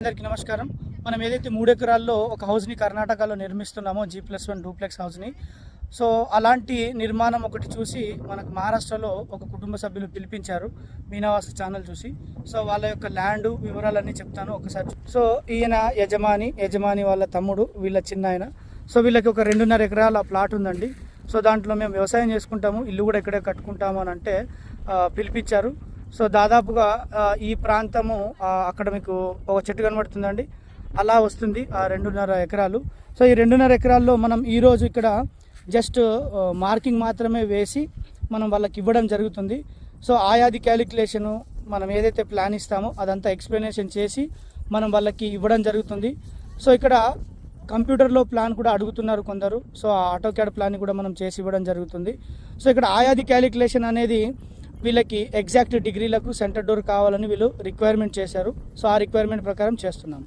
అందరికీ నమస్కారం. మనం ఏదైతే 3 ఎకరాల్లో ఒక హౌస్ని కర్ణాటకలో నిర్మిస్తున్నామో G+1 డూప్లెక్స్ హౌస్ని, సో అలాంటి నిర్మాణం ఒకటి చూసి మనకు మహారాష్ట్రలో ఒక కుటుంబ సభ్యులు పిలిపించారు మీనావాసు ఛానల్ చూసి. సో వాళ్ళ యొక్క ల్యాండ్ వివరాలన్నీ చెప్తాను ఒకసారి. సో ఈయన యజమాని వాళ్ళ తమ్ముడు, వీళ్ళ చిన్న ఆయన. సో వీళ్ళకి ఒక 2.5 ఎకరాల ప్లాట్ ఉందండి. సో దాంట్లో మేము వ్యవసాయం చేసుకుంటాము, ఇల్లు కూడా ఇక్కడే కట్టుకుంటాము అని అంటే పిలిపించారు. సో దాదాపుగా ఈ ప్రాంతము అక్కడ మీకు ఒక చెట్టు కనబడుతుందండి, అలా వస్తుంది ఆ 2.5 ఎకరాలు. సో ఈ 2.5 ఎకరాల్లో మనం ఈరోజు ఇక్కడ జస్ట్ మార్కింగ్ మాత్రమే వేసి మనం వాళ్ళకి ఇవ్వడం జరుగుతుంది. సో ఆయాది క్యాలిక్యులేషను మనం ఏదైతే ప్లాన్ ఇస్తామో అదంతా ఎక్స్ప్లెనేషన్ చేసి మనం వాళ్ళకి ఇవ్వడం జరుగుతుంది. సో ఇక్కడ కంప్యూటర్లో ప్లాన్ కూడా అడుగుతున్నారు కొందరు. సో ఆ ఆటోక్యాడ్ ప్లాన్ కూడా మనం చేసి ఇవ్వడం జరుగుతుంది. సో ఇక్కడ ఆయాది క్యాలిక్యులేషన్ అనేది వీళ్ళకి ఎగ్జాక్ట్ డిగ్రీలకు సెంటర్ డోర్ కావాలని వీళ్ళు రిక్వైర్మెంట్ చేశారు. సో ఆ రిక్వైర్మెంట్ ప్రకారం చేస్తున్నాము.